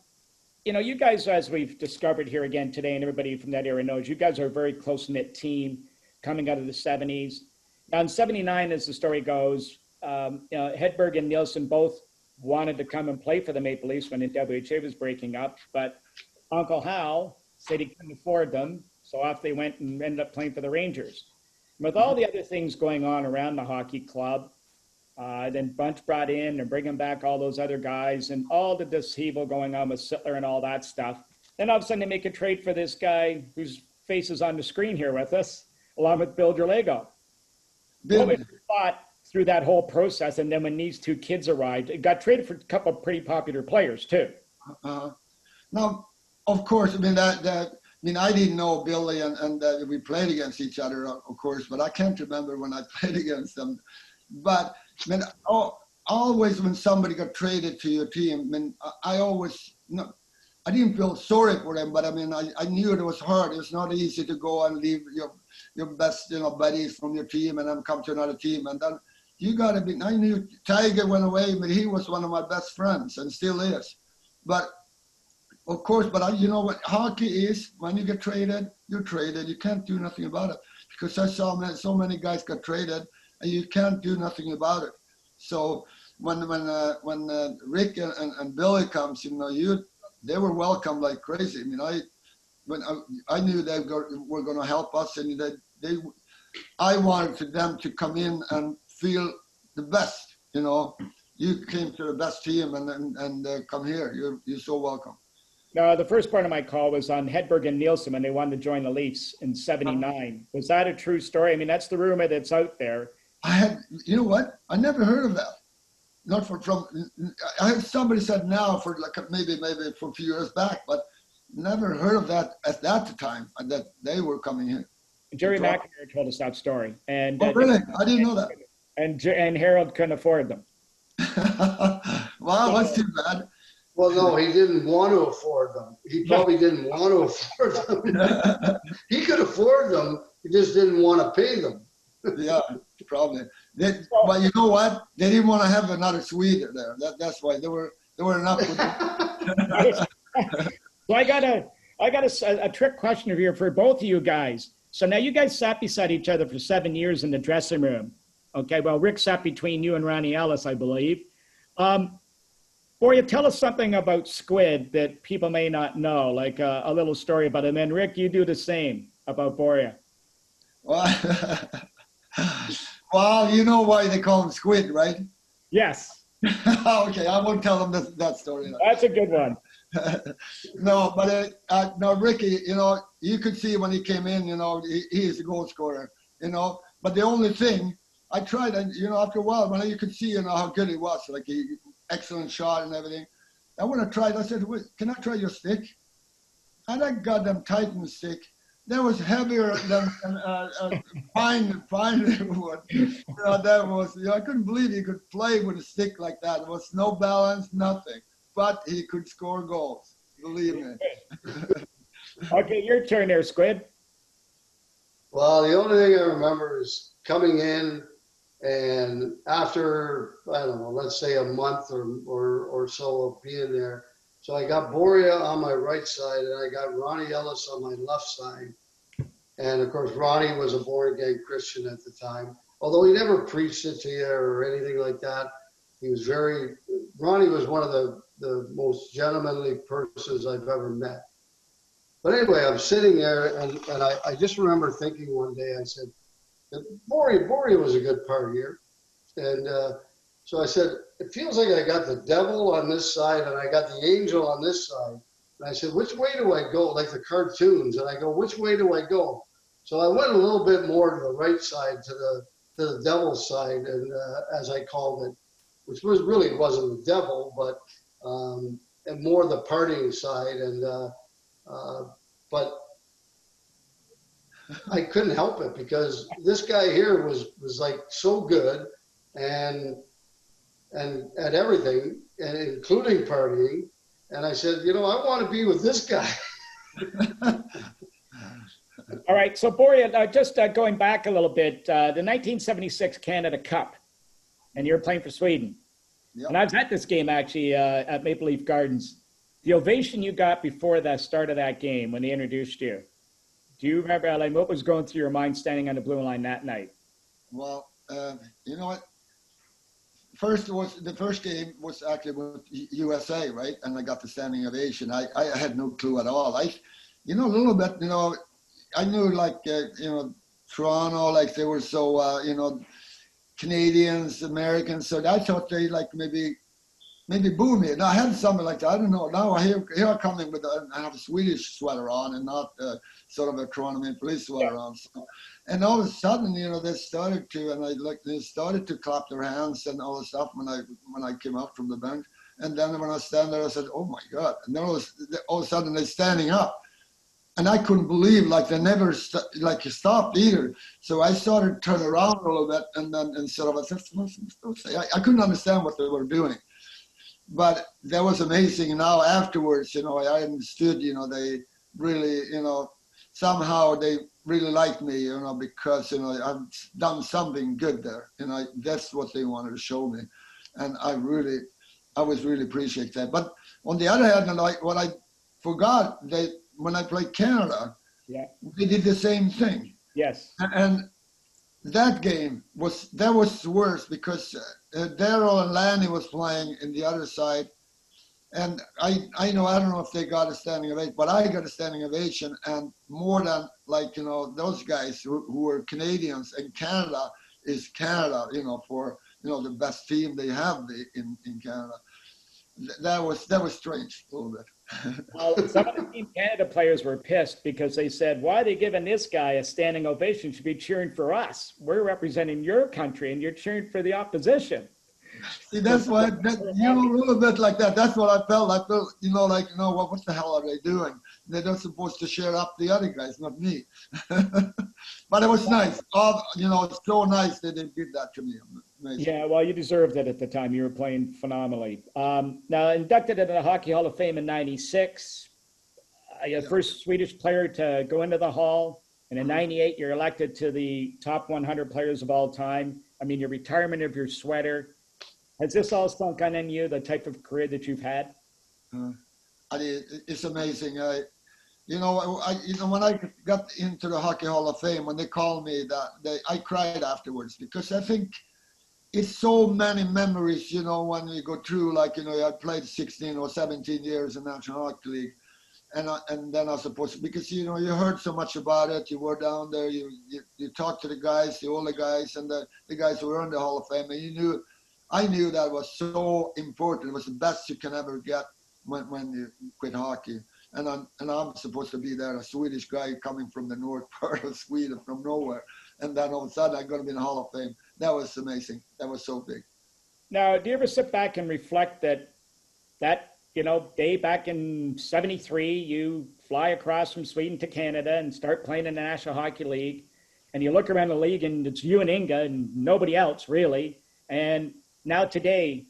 you guys, as we've discovered here again today, and everybody from that era knows, you guys are a very close-knit team coming out of the 70s. Now, in 79, as the story goes, Hedberg and Nielsen both wanted to come and play for the Maple Leafs when the WHA was breaking up, but Uncle Hal said he couldn't afford them, so off they went and ended up playing for the Rangers. And with all the other things going on around the hockey club, then Bunch brought in and bringing back all those other guys and all the upheaval going on with Sittler and all that stuff. Then all of a sudden they make a trade for this guy whose face is on the screen here with us, along with Bill Derlago. What was your thought through that whole process? And then when these two kids arrived, it got traded for a couple of pretty popular players too. Now, of course, I didn't know Billy and we played against each other, of course, but I can't remember when I played against them. But always when somebody got traded to your team, I didn't feel sorry for them, but I knew it was hard. It's not easy to go and leave your best buddies from your team and then come to another team. And then you got to be. I knew Tiger went away, but he was one of my best friends and still is. But of course, you know what hockey is? When you get traded, you're traded. You can't do nothing about it, because I saw so many guys got traded. And you can't do nothing about it. So when Rick and Billy comes, they were welcome like crazy. I knew they were going to help us, and I wanted them to come in and feel the best. You came to the best team and come here. You're so welcome. Now, the first part of my call was on Hedberg and Nielsen when they wanted to join the Leafs in 79. Was that a true story? That's the rumor that's out there. You know what? I never heard of that. Not I heard somebody said now for maybe for a few years back, but never heard of that at that time that they were coming in. Jerry McIntyre told us that story. And really? I didn't know that. And Harold couldn't afford them. Wow, that's too bad. Well, no, he didn't want to afford them. He probably didn't want to afford them. He could afford them. He just didn't want to pay them. Yeah, probably. But you know what? They didn't want to have another Swede there. That's why they were enough with them. So I got a trick question here for both of you guys. So now you guys sat beside each other for 7 years in the dressing room. Okay, well, Rick sat between you and Ronnie Ellis, I believe. Börje, tell us something about Squid that people may not know, like a little story about him. And Rick, you do the same about Börje. Well, you know why they call him Squid, right? Yes. Okay, I won't tell them that story. That's a good one. No, but no, Ricky, you could see when he came in, he is a goal scorer, But the only thing, I tried, and after a while, when you could see, how good he was, like he excellent shot and everything. And when I tried, I said, "Wait, can I try your stick?" And I got them Titan stick. That was heavier than pine wood. That was, I couldn't believe he could play with a stick like that. There was no balance, nothing. But he could score goals. Believe me. Okay, your turn there, Squid. Well, the only thing I remember is coming in, and after, I don't know, let's say a month or so of being there. So I got Börje on my right side, and I got Ronnie Ellis on my left side. And of course, Ronnie was a born-again Christian at the time. Although he never preached it to you or anything like that, Ronnie was one of the most gentlemanly persons I've ever met. But anyway, I'm sitting there, and I just remember thinking one day, I said, Börje was a good partier. And so I said, it feels like I got the devil on this side and I got the angel on this side. And I said, which way do I go? Like the cartoons. And I go, which way do I go? So I went a little bit more to the right side, to the devil's side, and as I called it, which really wasn't the devil, but and more the partying side. And but I couldn't help it because this guy here was like so good and at everything, and including partying. And I said, I want to be with this guy. All right, so Börje, just going back a little bit, the 1976 Canada Cup, and you're playing for Sweden. Yep. And I was at this game actually at Maple Leaf Gardens. The ovation you got before the start of that game when they introduced you, do you remember, what was going through your mind standing on the blue line that night? Well, you know what? The first game was actually with USA, right? And I got the standing ovation. I had no clue at all. A little bit, I knew Toronto, like they were so, Canadians, Americans. So I thought they maybe boo me. And I had something like that. I don't know. Now here I come in I have a Swedish sweater on and not sort of a Toronto Maple Leaf sweater on. So, and all of a sudden, they started to, and they started to clap their hands and all the stuff when I came up from the bench. And then when I stand there, I said, "Oh my God!" And then all of a sudden they're standing up, and I couldn't believe they never stopped either. So I started to turn around a little bit, and then I said, I couldn't understand what they were doing. But that was amazing. And now afterwards, I understood, they really, somehow they really liked me, because, I've done something good there. That's what they wanted to show me. And I was really appreciate that. But on the other hand, what I forgot, when I played Canada, they did the same thing. Yes. And that game was worse because Daryl and Lanny was playing in the other side, and I don't know if they got a standing ovation, but I got a standing ovation, and more than those guys who were Canadians, and Canada is Canada, for the best team they have in Canada. That was strange a little bit. Well, some of the Team Canada players were pissed because they said, "Why are they giving this guy a standing ovation? Should be cheering for us. We're representing your country, and you're cheering for the opposition." See, that's why a little bit like that. That's what I felt. I felt, what the hell are they doing? They're not supposed to share up the other guys, not me. But it was nice. It's so nice that they did that to me. Amazing. Yeah, well, you deserved it at the time. You were playing phenomenally. Now, inducted into the Hockey Hall of Fame in '96. You're the first Swedish player to go into the Hall. And in '98, you're elected to the top 100 players of all time. I mean, your retirement of your sweater. Has this all sunk on you, the type of career that you've had? It's amazing. When I got into the Hockey Hall of Fame, when they called me I cried afterwards because I think it's so many memories, when you go through, I played 16 or 17 years in National Hockey League. And then I suppose, because, you heard so much about it, you were down there, you talked to the guys, the older guys, and the guys who were in the Hall of Fame, and I knew that was so important. It was the best you can ever get when you quit hockey. And I'm supposed to be there, a Swedish guy coming from the north part of Sweden, from nowhere. And then all of a sudden I'm going to be in the Hall of Fame. that was amazing. That was so big. Now, do you ever sit back and reflect that day back in '73, you fly across from Sweden to Canada and start playing in the National Hockey League, and you look around the league and it's you and Inga and nobody else really. And now today,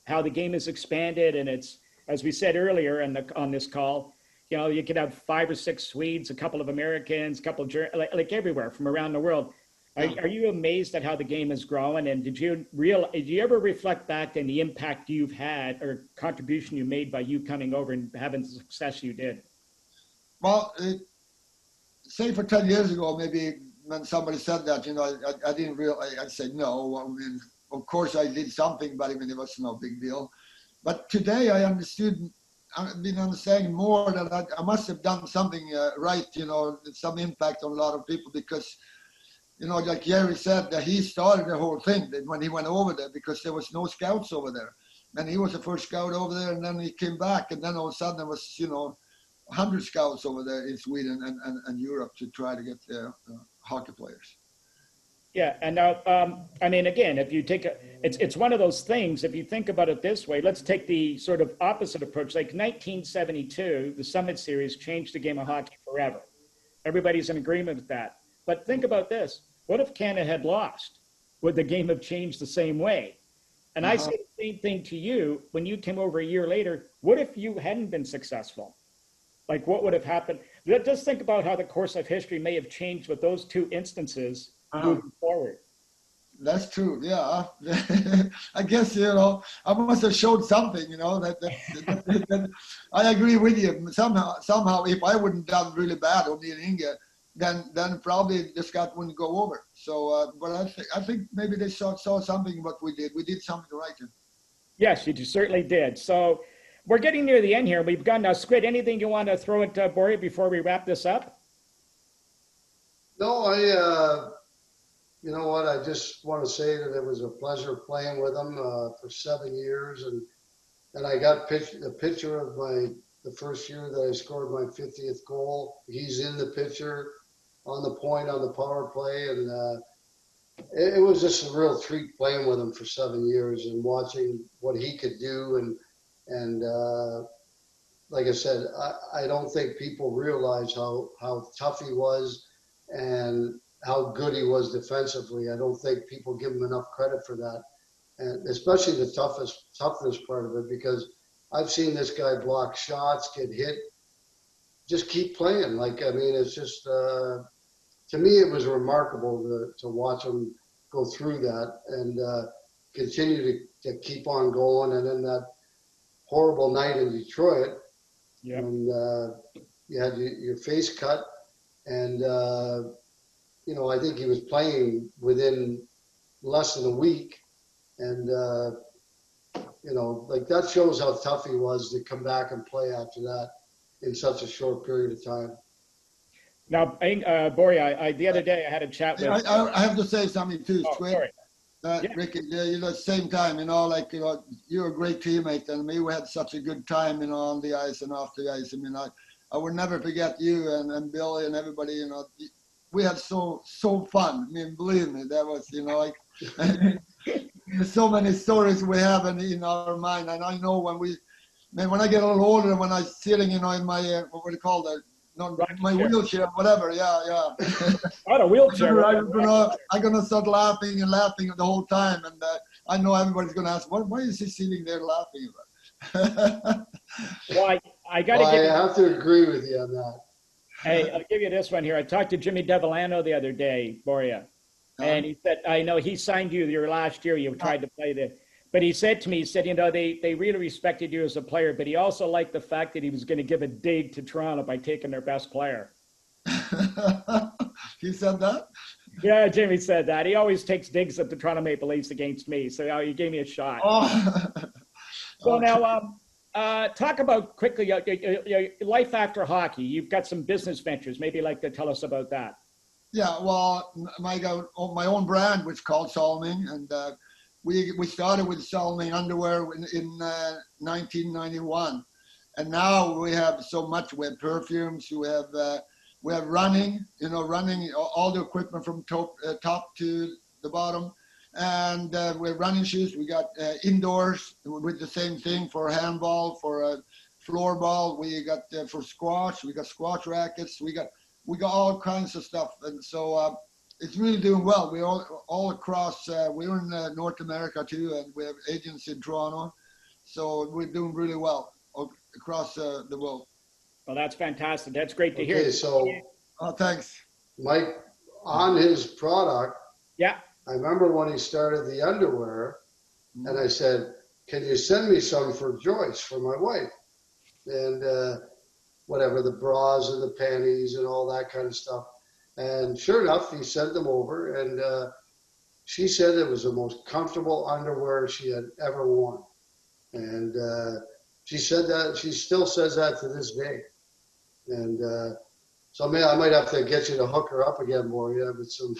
how the game has expanded, and it's, as we said earlier on this call, you could have 5 or 6 Swedes, a couple of Americans, a couple of like everywhere from around the world. Are you amazed at how the game has grown? And did you ever reflect back on the impact you've had or contribution you made by you coming over and having the success you did? Well, say for 10 years ago, maybe when somebody said that, I didn't realize. I'd say no. I mean, of course I did something, but I mean, it was no big deal. But today I've been understanding more that I must have done something right, some impact on a lot of people, because like Jerry said, that he started the whole thing when he went over there, because there was no scouts over there. And he was the first scout over there, and then he came back, and then all of a sudden there was, 100 scouts over there in Sweden and Europe to try to get hockey players. Yeah, and now, again, if you take it's one of those things, if you think about it this way, let's take the sort of opposite approach. Like 1972, the Summit Series changed the game of hockey forever. Everybody's in agreement with that. But think about this. What if Canada had lost? Would the game have changed the same way? And I say the same thing to you when you came over a year later. What if you hadn't been successful? Like, what would have happened? Just think about how the course of history may have changed with those 2 instances moving forward. That's true. Yeah. I guess, I must have showed something, that I agree with you. Somehow, if I wouldn't done really bad on me and Inge, then probably the Scott wouldn't go over. So, but I think maybe they saw something what we did. We did something right. Yes, you certainly did. So we're getting near the end here. We've gone now. Squid, anything you want to throw at Börje before we wrap this up? No, you know what? I just want to say that it was a pleasure playing with him for 7 years, and I got the picture of the first year that I scored my 50th goal. He's in the picture on the point on the power play, and it was just a real treat playing with him for 7 years and watching what he could do. And like I said, I don't think people realize how tough he was and how good he was defensively. I don't think people give him enough credit for that, and especially the toughness part of it, because I've seen this guy block shots, get hit, just keep playing. It's just, to me, it was remarkable to watch him go through that and continue to keep on going. And then that horrible night in Detroit, and you had your face cut, and I think he was playing within less than a week, and that shows how tough he was to come back and play after that in such a short period of time. Now, Börje, the other day I had a chat with. I have to say something too, Squid. Sorry. Ricky, same time, you're a great teammate, and we had such a good time, on the ice and off the ice. I mean, I would never forget you and Billy and everybody. We had so fun. I mean, believe me, that was, there's so many stories we have in our mind. And I know when I get a little older, when I'm sitting, in my, what do you call that? My wheelchair, whatever. Yeah. Not a wheelchair. I'm gonna start laughing the whole time, and I know everybody's gonna ask, why is he sitting there laughing about? Well, I have to agree with you on that. Hey, I'll give you this one here. I talked to Jimmy Devellano the other day, Börje, and he said, I know he signed you your last year. You tried to play there. But he said to me, they really respected you as a player, but he also liked the fact that he was going to give a dig to Toronto by taking their best player. He said that? Yeah, Jimmy said that. He always takes digs at the Toronto Maple Leafs against me, so he gave me a shot. Oh. So now, talk about quickly your life after hockey. You've got some business ventures. Maybe you'd like to tell us about that. Yeah, well, my own brand, which is called Salming, and we started with Salming underwear in 1991, and now we have so much. We have perfumes, we have running, running all the equipment from top to the bottom. And we're running shoes. We got indoors with the same thing for handball, for floorball. We got for squash. We got squash rackets. We got all kinds of stuff. And so it's really doing well. We're all across. We're in North America too, and we have agents in Toronto. So we're doing really well across the world. Well, that's fantastic. That's great to hear. Okay, so thanks, Mike. On his product, yeah. I remember when he started the underwear, and I said, "Can you send me some for Joyce, for my wife?" And whatever, the bras and the panties and all that kind of stuff. And sure enough, he sent them over, and she said it was the most comfortable underwear she had ever worn. And she said that, she still says that to this day. And so I might have to get you to hook her up again, Börje, with some.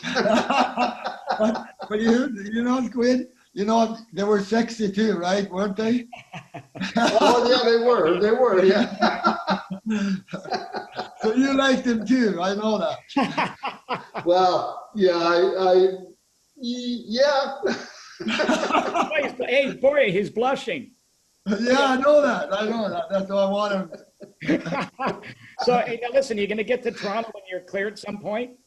but you know, Squid, you know, they were sexy too, right? Weren't they? Oh, yeah, they were, yeah. So you liked them too, I know that. Well, yeah, yeah. Hey, Börje, he's blushing. Yeah, I know that. That's why I want him. So, hey, now listen, you're going to get to Toronto when you're cleared at some point?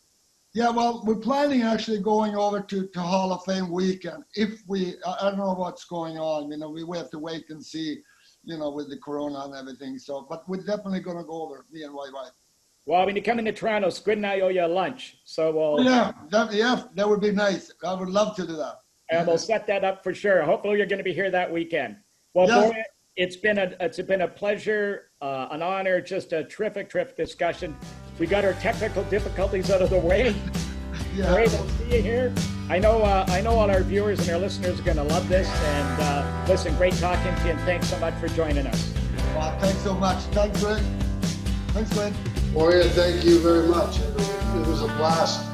Yeah, well, we're planning actually going over to Hall of Fame weekend. If I don't know what's going on, you know, we have to wait and see, you know, with the corona and everything. So, but we're definitely going to go over, me and my wife. Well, when you come into Toronto, Squid and I owe you a lunch. So we'll. Yeah, that would be nice. I would love to do that. And we'll set that up for sure. Hopefully you're going to be here that weekend. Well, Yeah. Börje, it's been a pleasure, an honor, just a terrific discussion. We got our technical difficulties out of the way. Yeah. Great to see you here. I know all our viewers and our listeners are going to love this. And listen, great talking to you, and thanks so much for joining us. Well, thanks so much. Thanks, Rick. Thanks, Rick. Börje, thank you very much. It was a blast.